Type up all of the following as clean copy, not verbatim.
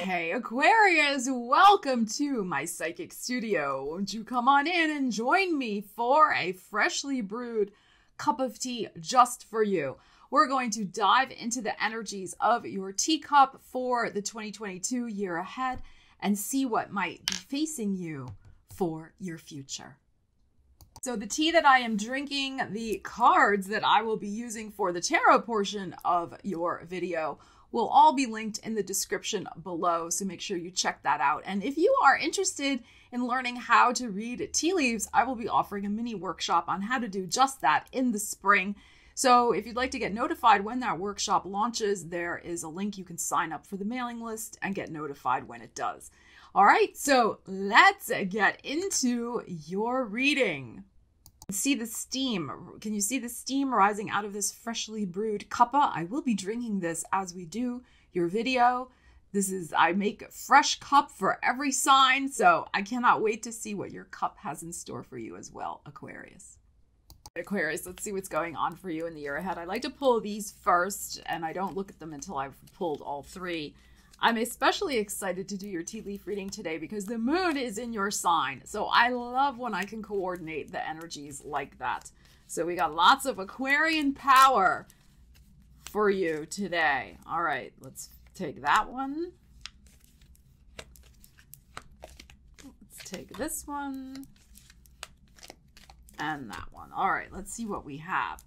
Hey Aquarius, welcome to my psychic studio. Won't you come on in and join me for a freshly brewed cup of tea just for you. We're going to dive into the energies of your teacup for the 2022 year ahead and see what might be facing you for your future. So the tea that I am drinking, the cards that I will be using for the tarot portion of your video will all be linked in the description below, so make sure you check that out. And if you are interested in learning how to read tea leaves, I will be offering a mini workshop on how to do just that in the spring. So if you'd like to get notified when that workshop launches, there is a link you can sign up for the mailing list and get notified when it does. All right, so let's get into your reading. See the steam. Can you see the steam rising out of this freshly brewed cuppa? I will be drinking this as we do your video. I make a fresh cup for every sign, so I cannot wait to see what your cup has in store for you as well, Aquarius. Aquarius, let's see what's going on for you in the year ahead. I like to pull these first, and I don't look at them until I've pulled all three. I'm especially excited to do your tea leaf reading today because the moon is in your sign. So I love when I can coordinate the energies like that. So we got lots of Aquarian power for you today. All right, let's take that one. Let's take this one and that one. All right, let's see what we have.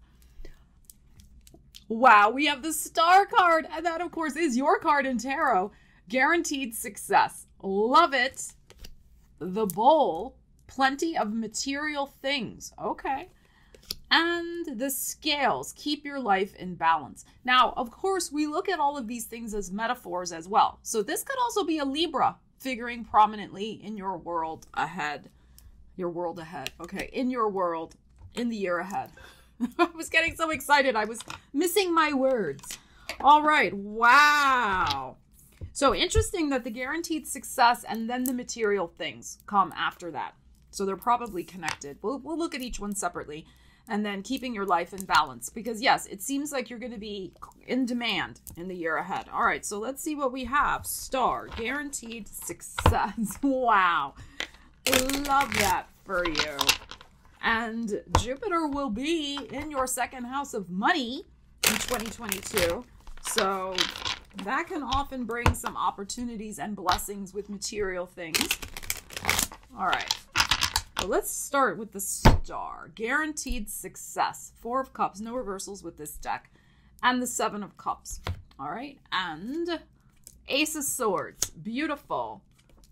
Wow, we have the star card, and that, of course, is your card in tarot. Guaranteed success. Love it. The bowl, plenty of material things. Okay. And the scales, keep your life in balance. Now, of course, we look at all of these things as metaphors as well. So this could also be a Libra figuring prominently in your world ahead. Your world ahead. Okay, in your world, in the year ahead. I was getting so excited. I was missing my words. All right. Wow. So interesting that the guaranteed success and then the material things come after that. So they're probably connected. We'll look at each one separately and then keeping your life in balance because yes, it seems like you're going to be in demand in the year ahead. All right. So let's see what we have. Star, guaranteed success. Wow. I love that for you. And Jupiter will be in your second house of money in 2022. So that can often bring some opportunities and blessings with material things. All right. So let's start with the star. Guaranteed success. 4 of Cups. No reversals with this deck. And the 7 of Cups. All right. And Ace of Swords. Beautiful.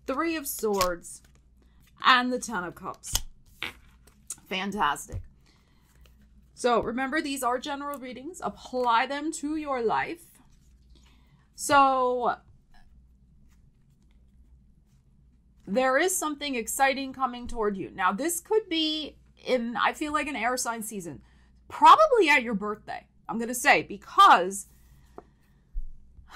3 of Swords. And the 10 of Cups. Fantastic. So remember, these are general readings. Apply them to your life. So there is something exciting coming toward you. Now, this could be I feel like an air sign season, probably at your birthday. I'm going to say because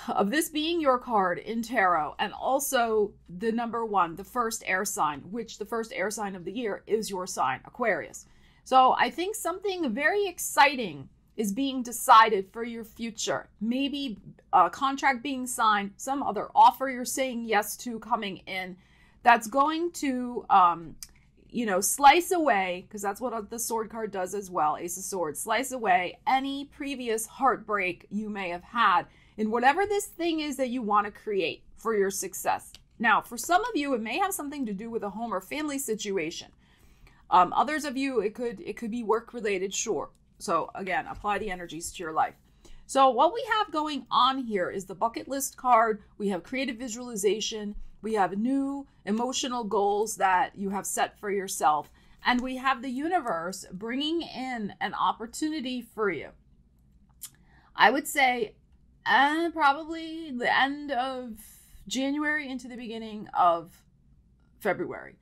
of this being your card in tarot and also the number 1, the first air sign, which the first air sign of the year is your sign, Aquarius. So I think something very exciting is being decided for your future. Maybe a contract being signed, some other offer you're saying yes to coming in that's going to, slice away, because that's what the sword card does as well, Ace of Swords, slice away any previous heartbreak you may have had in whatever this thing is that you want to create for your success. Now, for some of you, it may have something to do with a home or family situation. Others of you, it could be work related, sure. So again, apply the energies to your life. So what we have going on here is the bucket list card. We have creative visualization. We have new emotional goals that you have set for yourself. And we have the universe bringing in an opportunity for you. I would say probably the end of January into the beginning of February.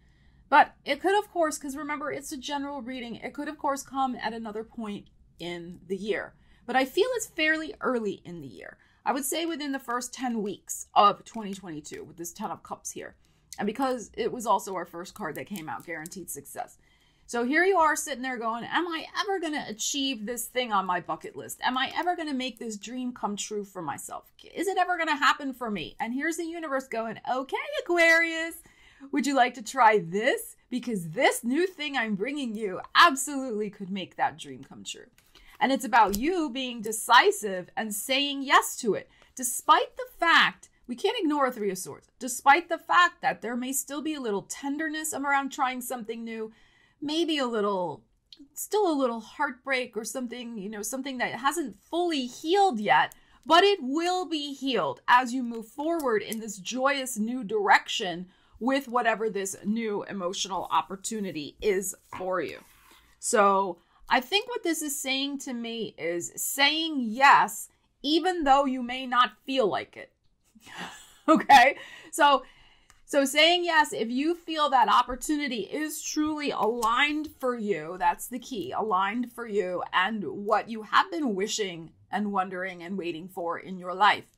But it could, of course, because remember, it's a general reading, it could, of course, come at another point in the year. But I feel it's fairly early in the year. I would say within the first 10 weeks of 2022 with this 10 of Cups here. And because it was also our first card that came out, guaranteed success. So here you are sitting there going, am I ever going to achieve this thing on my bucket list? Am I ever going to make this dream come true for myself? Is it ever going to happen for me? And here's the universe going, okay, Aquarius, would you like to try this? Because this new thing I'm bringing you absolutely could make that dream come true. And it's about you being decisive and saying yes to it, despite the fact, we can't ignore Three of Swords, despite the fact that there may still be a little tenderness around trying something new, maybe still a little heartbreak or something, something that hasn't fully healed yet, but it will be healed as you move forward in this joyous new direction with whatever this new emotional opportunity is for you. So I think what this is saying to me is saying yes, even though you may not feel like it. Okay? So saying yes, if you feel that opportunity is truly aligned for you, that's the key, aligned for you and what you have been wishing and wondering and waiting for in your life.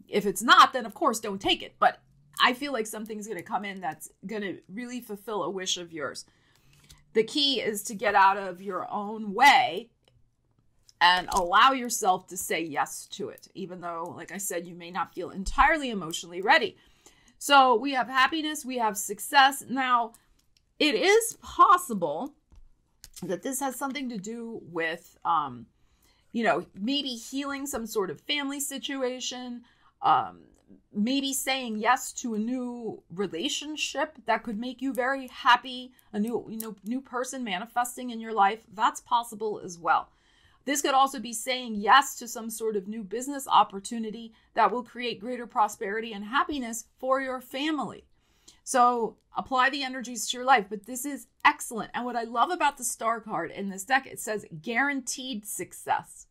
If it's not, then of course don't take it. But I feel like something's going to come in that's going to really fulfill a wish of yours. The key is to get out of your own way and allow yourself to say yes to it, even though, like I said, you may not feel entirely emotionally ready. So we have happiness, we have success. Now, it is possible that this has something to do with, maybe healing some sort of family situation, maybe saying yes to a new relationship that could make you very happy, a new person manifesting in your life. That's possible as well. This could also be saying yes to some sort of new business opportunity that will create greater prosperity and happiness for your family. So apply the energies to your life, but this is excellent. And what I love about the star card in this deck, it says guaranteed success.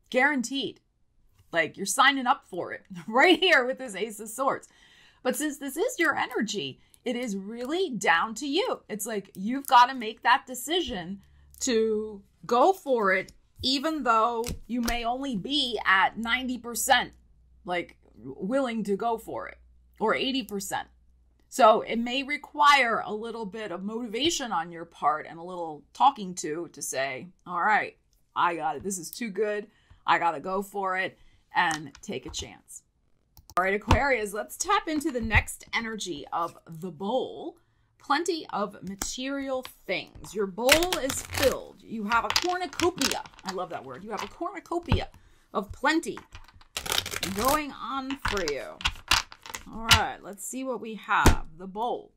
Guaranteed. Like you're signing up for it right here with this Ace of Swords. But since this is your energy, it is really down to you. It's like you've got to make that decision to go for it, even though you may only be at 90%, like willing to go for it, or 80%. So it may require a little bit of motivation on your part and a little talking to say, all right, I got it. This is too good. I got to go for it and take a chance. All right, Aquarius, let's tap into the next energy of the bowl. Plenty of material things. Your bowl is filled. You have a cornucopia. I love that word. You have a cornucopia of plenty going on for you. All right, let's see what we have. The bowl.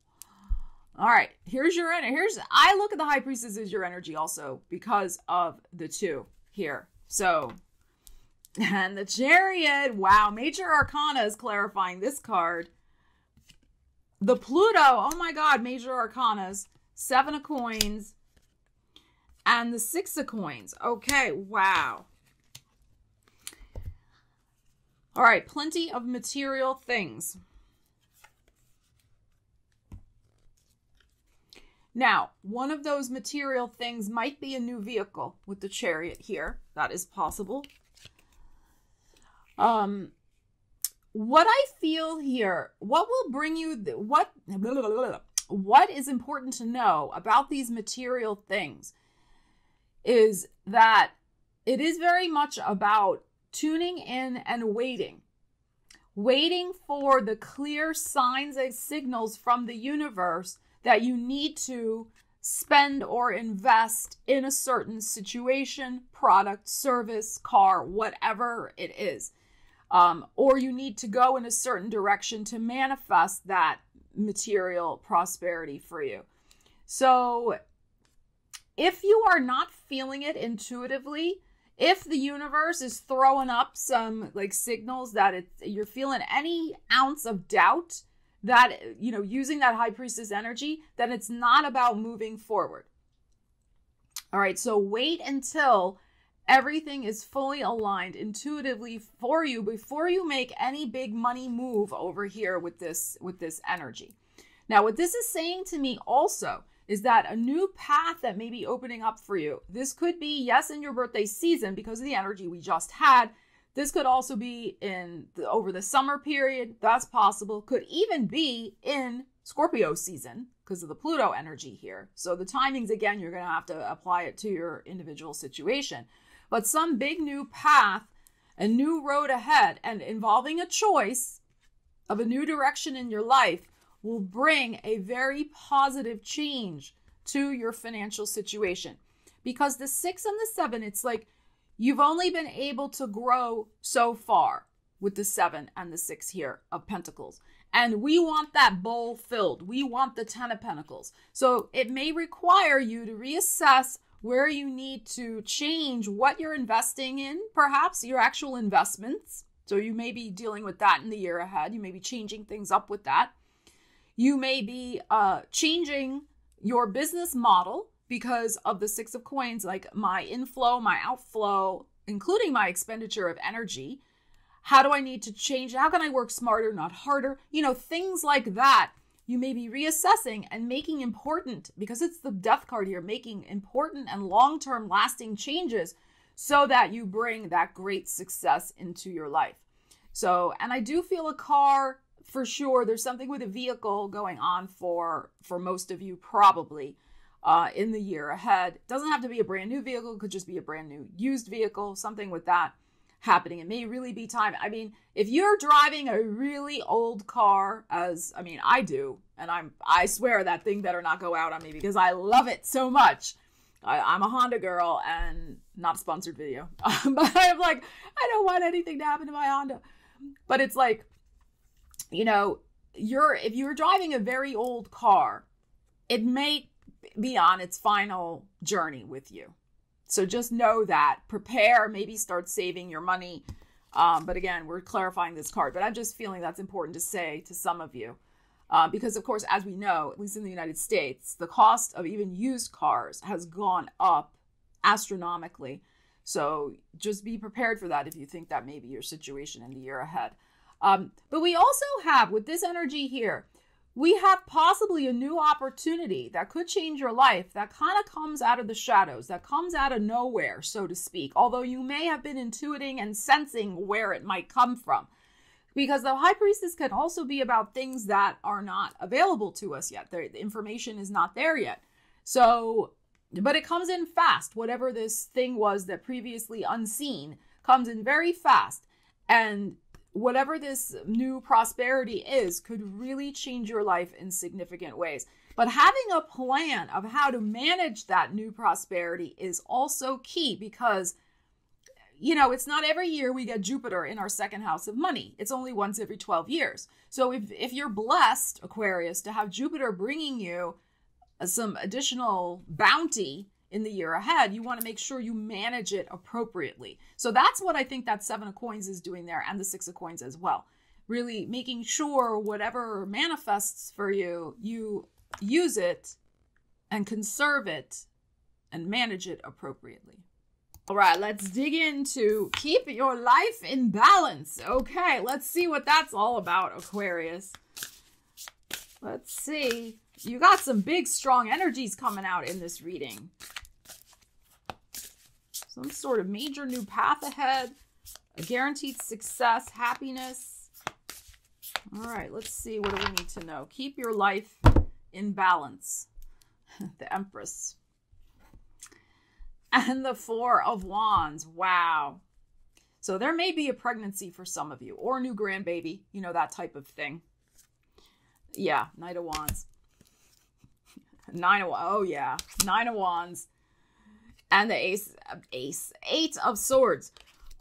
All right, here's your energy. I look at the High Priestess as your energy also because of the two here. So, and the Chariot. Wow, Major Arcana is clarifying this card. The Pluto, oh my God, Major Arcanas, 7 of Coins, and the 6 of Coins. Okay, wow. All right, plenty of material things. Now, one of those material things might be a new vehicle with the Chariot here. That is possible. What I feel here, what will bring you, what is important to know about these material things is that it is very much about tuning in and waiting for the clear signs and signals from the universe that you need to spend or invest in a certain situation, product, service, car, whatever it is. Or you need to go in a certain direction to manifest that material prosperity for you. So if you are not feeling it intuitively, if the universe is throwing up some like signals that you're feeling any ounce of doubt that, using that High Priestess energy, then it's not about moving forward. All right, so wait until everything is fully aligned intuitively for you before you make any big money move over here with this energy. Now, what this is saying to me also is that a new path that may be opening up for you. This could be, yes, in your birthday season because of the energy we just had. This could also be over the summer period. That's possible. Could even be in Scorpio season because of the Pluto energy here. So the timings, again, you're going to have to apply it to your individual situation. But some big new path, a new road ahead, and involving a choice of a new direction in your life will bring a very positive change to your financial situation. Because the 6 and the 7, it's like you've only been able to grow so far with the 7 and the 6 here of Pentacles. And we want that bowl filled. We want the 10 of Pentacles. So it may require you to reassess where you need to change what you're investing in, perhaps your actual investments. So you may be dealing with that in the year ahead. You may be changing things up with that. You may be changing your business model because of the 6 of Coins, like my inflow, my outflow, including my expenditure of energy. How do I need to change? How can I work smarter, not harder? Things like that. You may be reassessing and making important, because it's the Death card here, making important and long-term lasting changes so that you bring that great success into your life. So, and I do feel a car for sure. There's something with a vehicle going on for most of you probably in the year ahead. It doesn't have to be a brand new vehicle. It could just be a brand new used vehicle, something with that happening. It may really be time. I mean, if you're driving a really old car, I do, and I swear that thing better not go out on me because I love it so much. I'm a Honda girl, and not a sponsored video, but I'm like, I don't want anything to happen to my Honda. But it's like, if you're driving a very old car, it may be on its final journey with you. So just know that, prepare, maybe start saving your money. But again, we're clarifying this card, but I'm just feeling that's important to say to some of you. Because of course, as we know, at least in the United States, the cost of even used cars has gone up astronomically. So just be prepared for that if you think that may be your situation in the year ahead. But we also have, with this energy here, we have possibly a new opportunity that could change your life that kind of comes out of the shadows, that comes out of nowhere, so to speak, although you may have been intuiting and sensing where it might come from. Because the High Priestess can also be about things that are not available to us yet. The information is not there yet. So, but it comes in fast. Whatever this thing was that previously unseen comes in very fast. And whatever this new prosperity is could really change your life in significant ways. But having a plan of how to manage that new prosperity is also key because, it's not every year we get Jupiter in our second house of money. It's only once every 12 years. So if you're blessed, Aquarius, to have Jupiter bringing you some additional bounty in the year ahead, you want to make sure you manage it appropriately. So that's what I think that 7 of Coins is doing there, and the 6 of Coins as well. Really making sure whatever manifests for you, you use it and conserve it and manage it appropriately. All right, let's dig into keep your life in balance. Okay, let's see what that's all about, Aquarius. Let's see. You got some big, strong energies coming out in this reading. Some sort of major new path ahead, a guaranteed success, happiness. All right, let's see. What do we need to know? Keep your life in balance. The Empress. And the 4 of Wands. Wow. So there may be a pregnancy for some of you, or a new grandbaby, that type of thing. Yeah, Knight of Wands. 9 of Wands. Oh, yeah. 9 of Wands. And the Eight of Swords.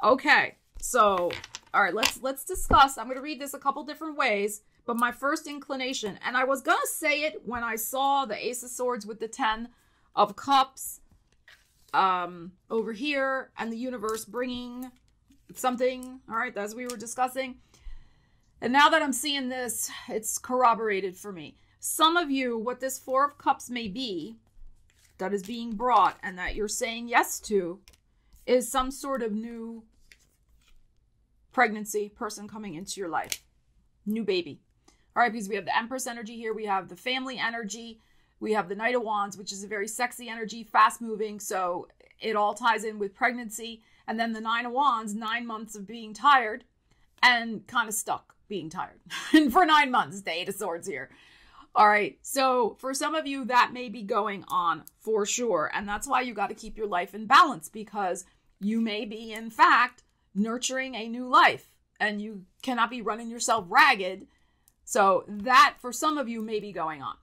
Okay, so, all right, let's discuss. I'm going to read this a couple different ways, but my first inclination, and I was going to say it when I saw the Ace of Swords with the 10 of Cups over here, and the universe bringing something, all right, as we were discussing. And now that I'm seeing this, it's corroborated for me. Some of you, what this 4 of Cups may be, that is being brought and that you're saying yes to, is some sort of new pregnancy, person coming into your life, new baby. All right, because we have the Empress energy here, we have the family energy, we have the Knight of Wands, which is a very sexy energy, fast moving, so it all ties in with pregnancy. And then the 9 of Wands, 9 months of being tired and kind of stuck being tired. And for 9 months, the 8 of Swords here. All right. So for some of you, that may be going on for sure. And that's why you got to keep your life in balance, because you may be, in fact, nurturing a new life and you cannot be running yourself ragged. So that for some of you may be going on.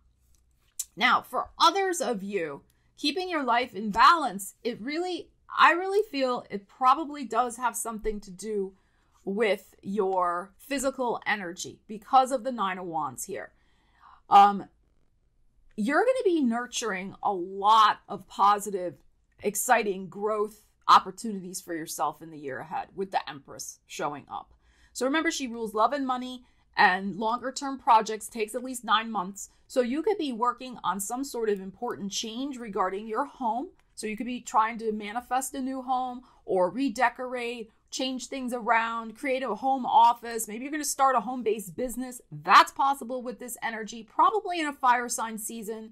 Now, for others of you, keeping your life in balance, I really feel it probably does have something to do with your physical energy because of the Nine of Wands here. You're going to be nurturing a lot of positive, exciting growth opportunities for yourself in the year ahead with the Empress showing up. So remember, she rules love and money, and longer term projects takes at least 9 months. So you could be working on some sort of important change regarding your home. So you could be trying to manifest a new home or redecorate, change things around, create a home office. Maybe you're going to start a home-based business. That's possible with this energy, probably in a fire sign season,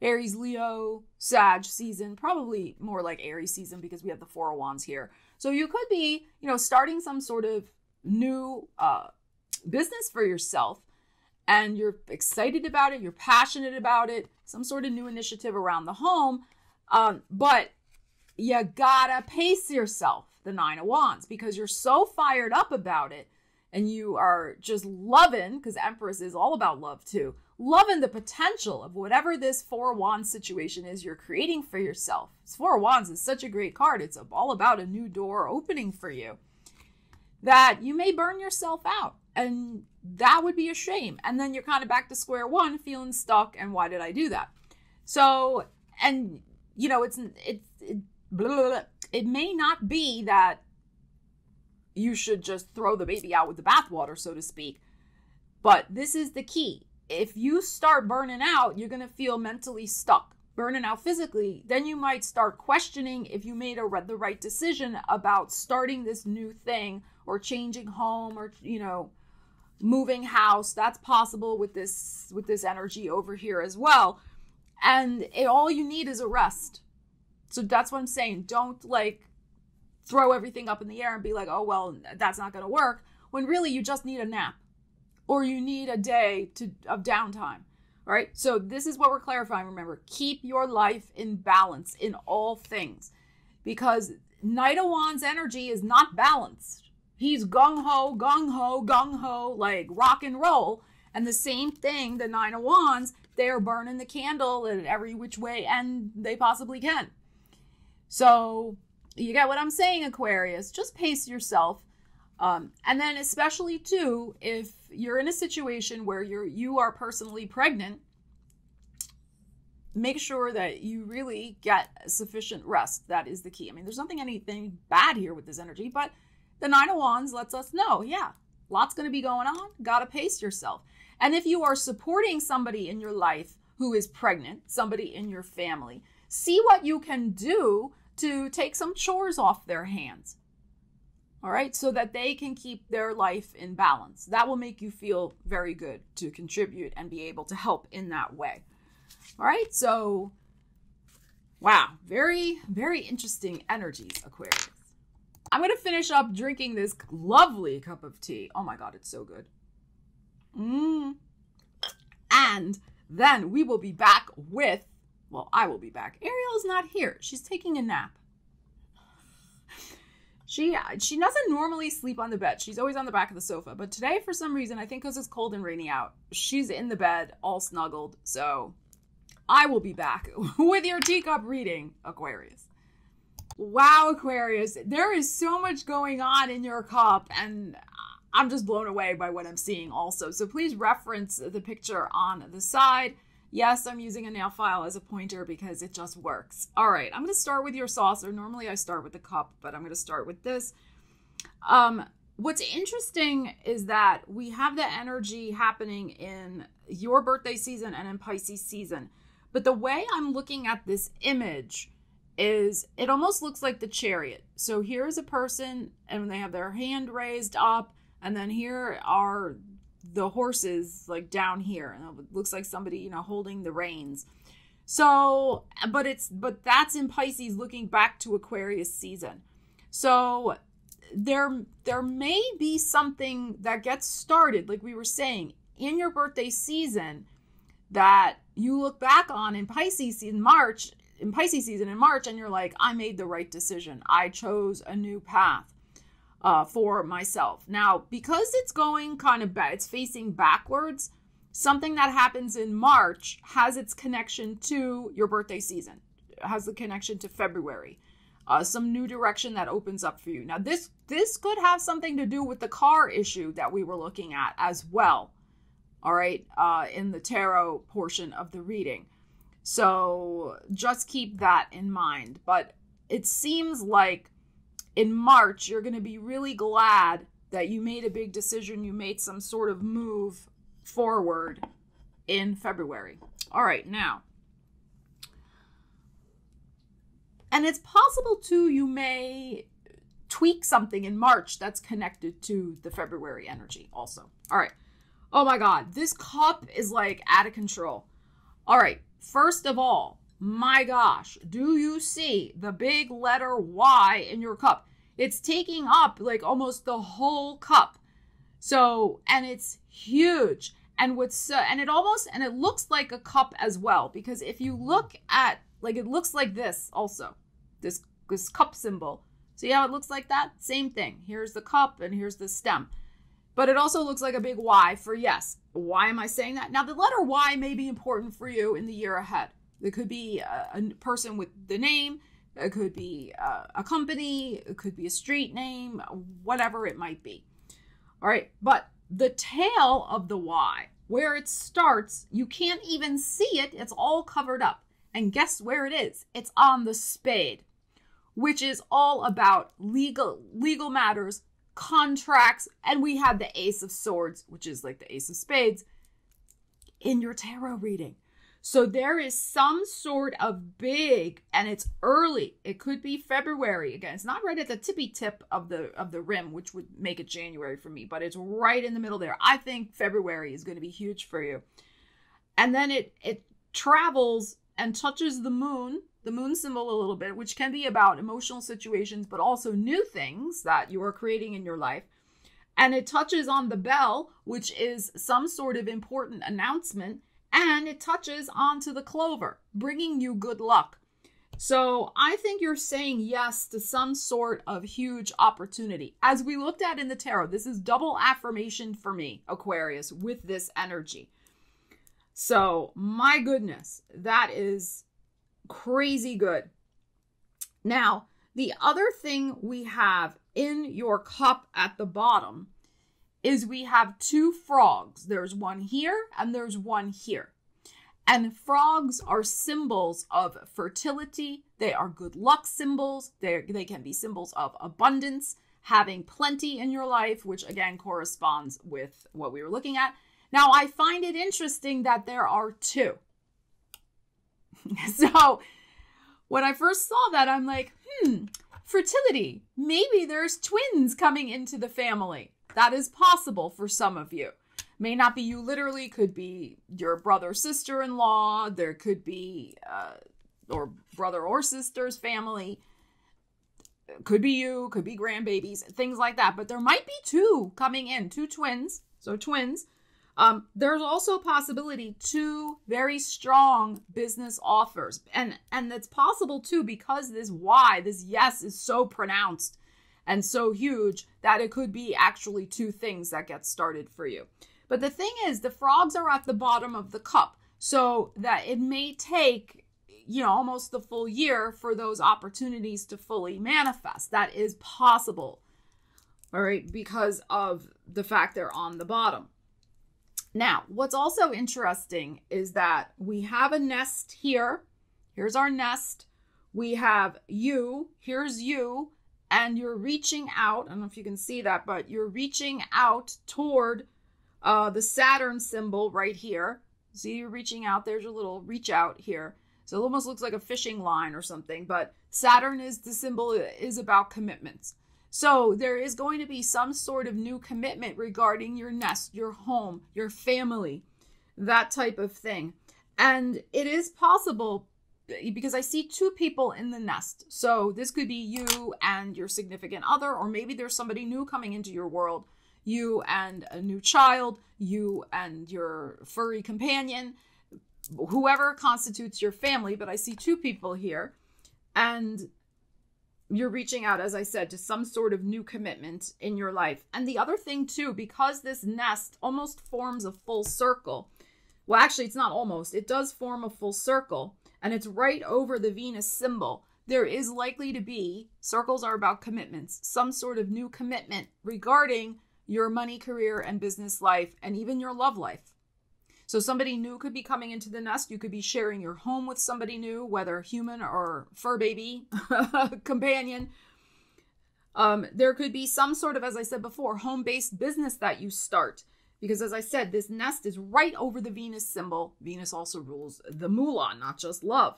Aries, Leo, Sag season, probably more like Aries season because we have the Four of Wands here. So you could be, starting some sort of new business for yourself, and you're excited about it, you're passionate about it, some sort of new initiative around the home, but you gotta pace yourself, the Nine of Wands, because you're so fired up about it and you are just loving, because Empress is all about love too, loving the potential of whatever this Four of Wands situation is you're creating for yourself. This Four of Wands is such a great card. It's all about a new door opening for you, that you may burn yourself out, and that would be a shame. And then you're kind of back to square one, feeling stuck, and why did I do that? So, and it may not be that you should just throw the baby out with the bathwater, so to speak, but this is the key. If you start burning out, you're going to feel mentally stuck. Burning out physically, then you might start questioning if you made the right decision about starting this new thing or changing home or, moving house. That's possible with this energy over here as well. And all you need is a rest. So that's what I'm saying. Don't throw everything up in the air and be like, oh, well, that's not going to work. When really you just need a nap or you need a day of downtime. All right. So this is what we're clarifying. Remember, keep your life in balance in all things, because Knight of Wands energy is not balanced. He's gung-ho, gung-ho, gung-ho, like rock and roll. And the same thing, the Nine of Wands, they're burning the candle in every which way and they possibly can. So you get what I'm saying, Aquarius. Just pace yourself. And then especially too, if you're in a situation where you are personally pregnant, make sure that you really get sufficient rest. That is the key. I mean, there's anything bad here with this energy, but the Nine of Wands lets us know, yeah, lots going to be going on. Got to pace yourself. And if you are supporting somebody in your life who is pregnant, somebody in your family, see what you can do to take some chores off their hands. All right, so that they can keep their life in balance. That will make you feel very good to contribute and be able to help in that way. All right, so wow, very, very interesting energies, Aquarius. I'm going to finish up drinking this lovely cup of tea. Oh my God, it's so good. And then we will be back with, well, I will be back. Ariel's not here. She's taking a nap. She doesn't normally sleep on the bed. She's always on the back of the sofa. But today, for some reason, I think because it's cold and rainy out, she's in the bed, all snuggled. So I will be back with your teacup reading, Aquarius. Wow, Aquarius. There is so much going on in your cup, and I'm just blown away by what I'm seeing also. So please reference the picture on the side. Yes, I'm using a nail file as a pointer because it just works. All right, I'm going to start with your saucer. Normally I start with the cup, but I'm going to start with this. What's interesting is that we have the energy happening in your birthday season and in Pisces season. But the way I'm looking at this image is it almost looks like the Chariot. So here's a person and they have their hand raised up, and then here are the horses like down here, and it looks like somebody, holding the reins. So, but that's in Pisces looking back to Aquarius season. So there may be something that gets started, like we were saying, in your birthday season that you look back on in Pisces season in March, and you're like, I made the right decision. I chose a new path for myself. Now, because it's going kind of it's facing backwards, something that happens in March has its connection to your birthday season. It has the connection to February. Some new direction that opens up for you. Now, this could have something to do with the car issue that we were looking at as well. All right, in the tarot portion of the reading. So just keep that in mind. But it seems like in March, you're going to be really glad that you made a big decision. You made some sort of move forward in February. All right, now. And it's possible too, you may tweak something in March that's connected to the February energy also. All right. Oh my God, this cup is like out of control. All right. First of all, my gosh, do you see the big letter Y in your cup? It's taking up like almost the whole cup. So, and it's huge. And it looks like a cup as well, because if you look at, like, it looks like this also, this cup symbol. See how it looks like that? Same thing. Here's the cup and here's the stem. But it also looks like a big Y for yes. Why am I saying that? Now, the letter Y may be important for you in the year ahead. It could be a person with the name. It could be a company. It could be a street name, whatever it might be. All right. But the tail of the Y, where it starts, you can't even see it. It's all covered up. And guess where it is? It's on the spade, which is all about legal matters, contracts, and we have the Ace of Swords, which is like the Ace of Spades, in your tarot reading. So there is some sort of big, and it's early. It could be February. Again, it's not right at the tippy tip of the rim, which would make it January for me, but it's right in the middle there. I think February is going to be huge for you. And then it travels and touches the moon symbol a little bit, which can be about emotional situations, but also new things that you are creating in your life. And it touches on the bell, which is some sort of important announcement. And it touches onto the clover, bringing you good luck. So I think you're saying yes to some sort of huge opportunity. As we looked at in the tarot, this is double affirmation for me, Aquarius, with this energy. So my goodness, that is crazy good. Now, the other thing we have in your cup at the bottom is we have two frogs. There's one here and there's one here. And frogs are symbols of fertility. They are good luck symbols. They can be symbols of abundance, having plenty in your life, which again corresponds with what we were looking at. Now, I find it interesting that there are two. So when I first saw that, I'm like, fertility. Maybe there's twins coming into the family. That is possible for some of you. May not be you literally, could be your brother, sister-in-law. There could be, or brother or sister's family. Could be you, could be grandbabies, things like that. But there might be two coming in, two twins. So twins. There's also a possibility two very strong business offers. And that's possible too, because this Y, this yes is so pronounced and so huge that it could be actually two things that get started for you. But the thing is, the frogs are at the bottom of the cup, so that it may take, almost the full year for those opportunities to fully manifest. That is possible, all right, because of the fact they're on the bottom. Now, what's also interesting is that we have a nest here. Here's our nest. We have you. Here's you. And you're reaching out. I don't know if you can see that, but you're reaching out toward the Saturn symbol right here. See, you're reaching out. There's your little reach out here. So it almost looks like a fishing line or something. But Saturn is the symbol, is about commitments. So there is going to be some sort of new commitment regarding your nest, your home, your family, that type of thing. And it is possible, because I see two people in the nest. So this could be you and your significant other, or maybe there's somebody new coming into your world, you and a new child, you and your furry companion. whoever constitutes your family, but I see two people here, and you're reaching out, as I said, to some sort of new commitment in your life. And the other thing too, because this nest almost forms a full circle. Well, actually, it's not almost. It does form a full circle, and it's right over the Venus symbol. There is likely to be, circles are about commitments, some sort of new commitment regarding your money, career, and business life, and even your love life. So somebody new could be coming into the nest. You could be sharing your home with somebody new, whether human or fur baby companion. There could be some sort of, as I said before, home-based business that you start. Because as I said, this nest is right over the Venus symbol. Venus also rules the moolah, not just love.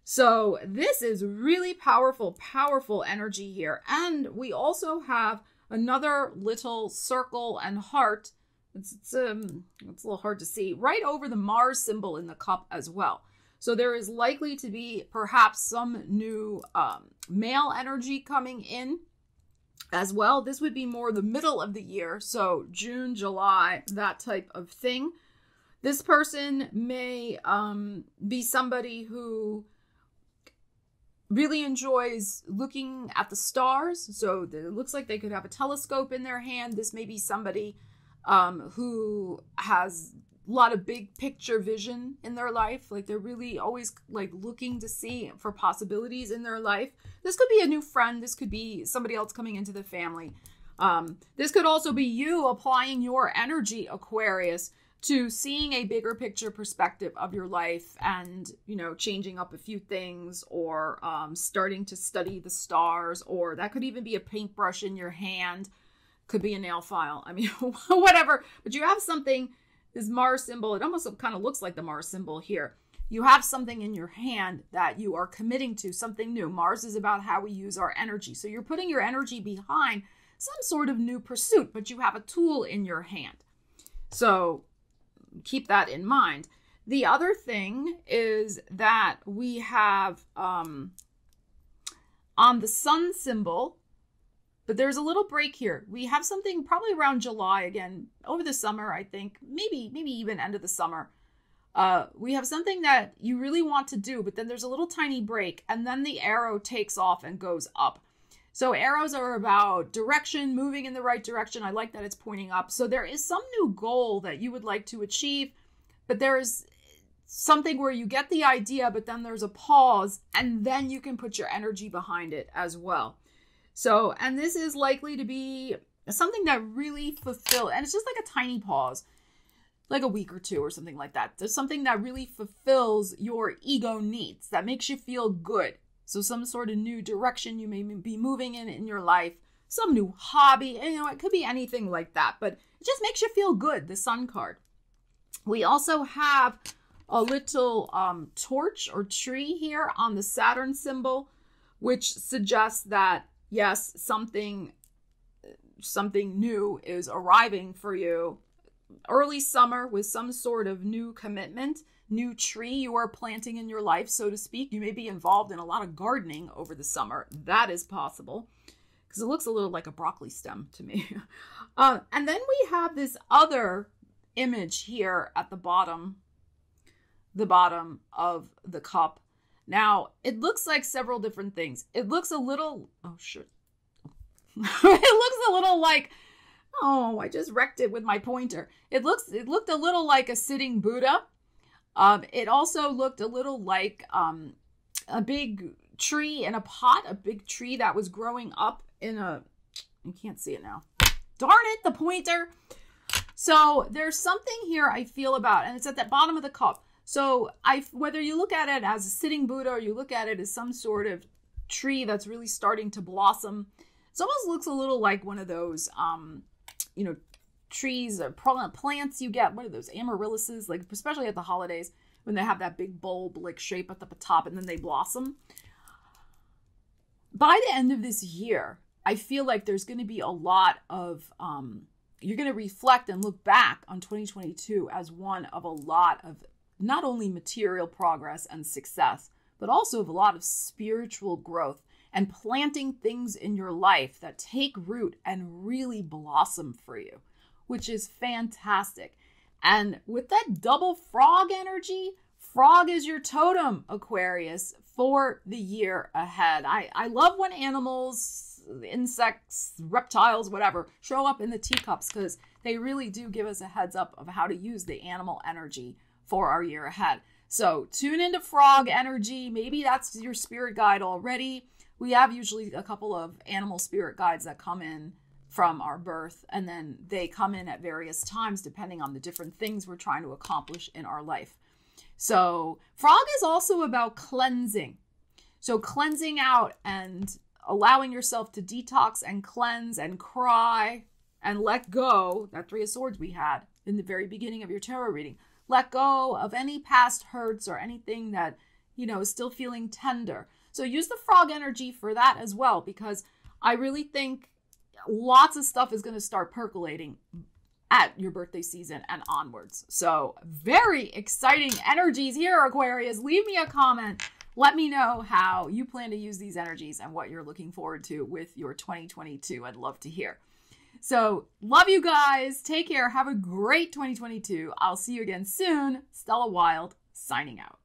So this is really powerful, powerful energy here. And we also have another little circle and heart. It's a little hard to see, right over the Mars symbol in the cup as well. So there is likely to be perhaps some new male energy coming in as well. This would be more the middle of the year. So June, July, that type of thing. This person may be somebody who really enjoys looking at the stars. So it looks like they could have a telescope in their hand. This may be somebody who has a lot of big picture vision in their life. Like they're really always like looking to see for possibilities in their life. This could be a new friend. This could be somebody else coming into the family. This could also be you applying your energy, Aquarius, to seeing a bigger picture perspective of your life and, you know, changing up a few things, or starting to study the stars, or that could even be a paintbrush in your hand. Could be a nail file. I mean, whatever. But you have something, this Mars symbol, it almost kind of looks like the Mars symbol here. You have something in your hand that you are committing to, something new. Mars is about how we use our energy. So you're putting your energy behind some sort of new pursuit, but you have a tool in your hand. So keep that in mind. The other thing is that we have on the sun symbol, but there's a little break here. We have something probably around July, again, over the summer, I think, maybe even end of the summer. We have something that you really want to do, but then there's a little tiny break, and then the arrow takes off and goes up. So arrows are about direction, moving in the right direction. I like that it's pointing up. So there is some new goal that you would like to achieve, but there's something where you get the idea, but then there's a pause, and then you can put your energy behind it as well. So, and this is likely to be something that really fulfills, and it's just like a tiny pause, like a week or two or something like that. There's something that really fulfills your ego needs, that makes you feel good. So some sort of new direction you may be moving in your life, some new hobby, and, you know, it could be anything like that, but it just makes you feel good, the sun card. We also have a little torch or tree here on the Saturn symbol, which suggests that, yes, something new is arriving for you. Early summer with some sort of new commitment, new tree you are planting in your life, so to speak. You may be involved in a lot of gardening over the summer. That is possible, because it looks a little like a broccoli stem to me. And then we have this other image here at the bottom of the cup. Now, it looks like several different things. It looks a little, oh shit. It looks a little like, oh, I just wrecked it with my pointer. It looked a little like a sitting Buddha. It also looked a little like a big tree in a pot, a big tree that was growing up in a, you can't see it now. Darn it, the pointer. So there's something here I feel about, and it's at the bottom of the cup. So whether you look at it as a sitting Buddha or you look at it as some sort of tree that's really starting to blossom, it almost looks a little like one of those, trees or plants you get, what are those, amaryllises, like especially at the holidays when they have that big bulb like shape at the top and then they blossom. By the end of this year, I feel like there's going to be a lot of, you're going to reflect and look back on 2022 as one of a lot of not only material progress and success, but also of a lot of spiritual growth and planting things in your life that take root and really blossom for you, which is fantastic. And with that double frog energy, frog is your totem, Aquarius, for the year ahead. I love when animals, insects, reptiles, whatever, show up in the teacups because they really do give us a heads up of how to use the animal energy for our year ahead. So tune into frog energy. Maybe that's your spirit guide already. We have usually a couple of animal spirit guides that come in from our birth, and then they come in at various times depending on the different things we're trying to accomplish in our life. So frog is also about cleansing. So cleansing out and allowing yourself to detox and cleanse and cry and let go. That Three of Swords we had in the very beginning of your tarot reading. Let go of any past hurts or anything that, is still feeling tender. So use the frog energy for that as well, because I really think lots of stuff is going to start percolating at your birthday season and onwards. So very exciting energies here, Aquarius. Leave me a comment. Let me know how you plan to use these energies and what you're looking forward to with your 2022. I'd love to hear. So love you guys. Take care. Have a great 2022. I'll see you again soon. Stella Wilde signing out.